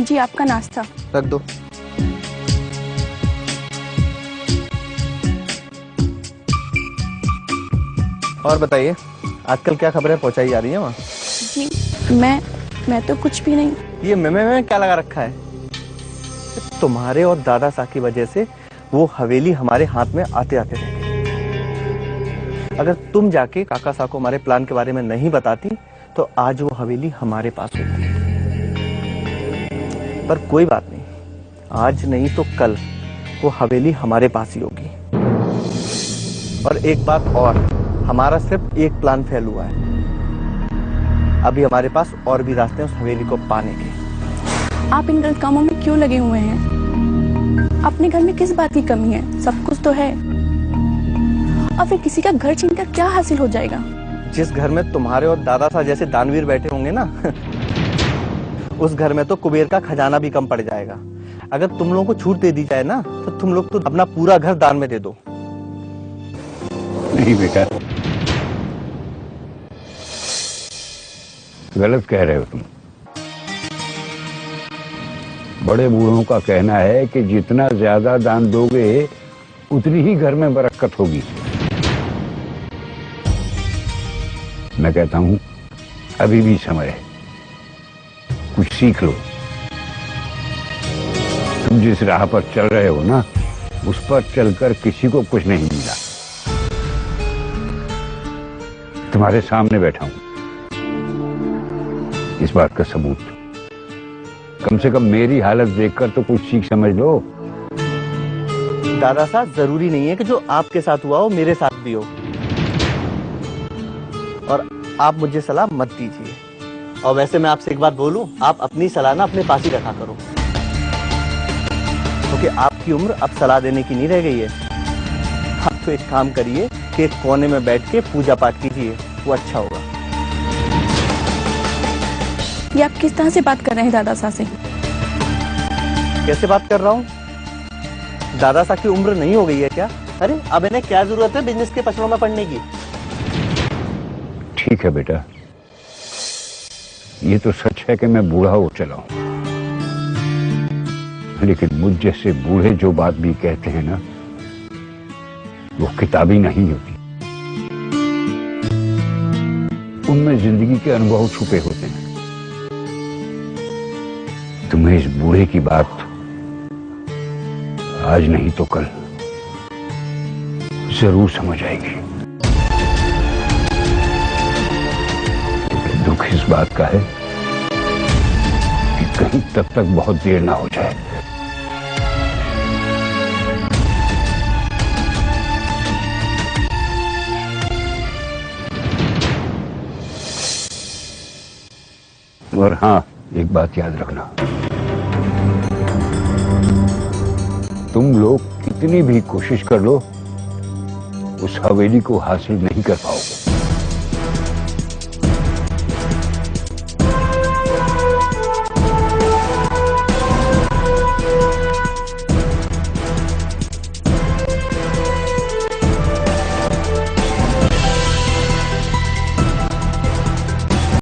जी आपका नाश्ता। रख दो। और बताइए, आजकल क्या खबरें पहुंचाई जा रही है वहाँ? जी मैं तो कुछ भी नहीं। ये में क्या लगा रखा है? तुम्हारे और दादा साहब की वजह से वो हवेली हमारे हाथ में आते आते रह गई। अगर तुम जाके काका साहब को हमारे प्लान के बारे में नहीं बताती तो आज वो हवेली हमारे पास होती। पर कोई बात नहीं, आज नहीं तो कल वो हवेली हमारे पास ही होगी। और एक बात और, हमारा सिर्फ एक प्लान फेल हुआ है। अभी हमारे पास और भी रास्ते हैं उस हवेली को पाने के। आप इन गलत कामों में क्यों लगे हुए हैं? अपने घर में किस बात की कमी है? सब कुछ तो है। और फिर किसी का घर छीनकर क्या हासिल हो जाएगा? जिस घर में तुम्हारे और दादा साहब जैसे दानवीर बैठे होंगे ना उस घर में तो कुबेर का खजाना भी कम पड़ जाएगा। अगर तुम लोगों को छूट दे दी जाए ना तो तुम लोग तो अपना पूरा घर दान में दे दो। नहीं बेटा, गलत कह रहे हो तुम। बड़े बूढ़ों का कहना है कि जितना ज्यादा दान दोगे उतनी ही घर में बरकत होगी। मैं कहता हूं अभी भी समय है, कुछ सीख लो। तुम जिस राह पर चल रहे हो ना, उस पर चलकर किसी को कुछ नहीं मिला। तुम्हारे सामने बैठा हूं, इस बात का सबूत। कम से कम मेरी हालत देखकर तो कुछ सीख समझ लो। दादा साहब, जरूरी नहीं है कि जो आपके साथ हुआ हो मेरे साथ भी हो। और आप मुझे सलाह मत दीजिए। और वैसे मैं आपसे एक बात बोलूं, आप अपनी सलाह ना अपने पास ही रखा करो, क्योंकि आपकी उम्र अब सलाह देने की नहीं रह गई है। आप तो एक काम करिए कि एक कोने में बैठ के पूजा पाठ कीजिए, वो अच्छा होगा। ये आप किस तरह से बात कर रहे हैं दादा साहब से? कैसे बात कर रहा हूँ? दादा साहब की उम्र नहीं हो गई है क्या? अरे अब इन्हें क्या जरूरत है बिजनेस के पछड़ों में पड़ने की? ठीक है बेटा, ये तो सच है कि मैं बूढ़ा हो चला हूं, लेकिन मुझ जैसे बूढ़े जो बात भी कहते हैं ना, वो किताबी नहीं होती। उनमें जिंदगी के अनुभव छुपे होते हैं। तुम्हें इस बूढ़े की बात आज नहीं तो कल जरूर समझ आएगी। दुख इस बात का है कि कहीं तब तक बहुत देर ना हो जाए। और हाँ, एक बात याद रखना, तुम लोग कितनी भी कोशिश कर लो, उस हवेली को हासिल नहीं कर पाओगे।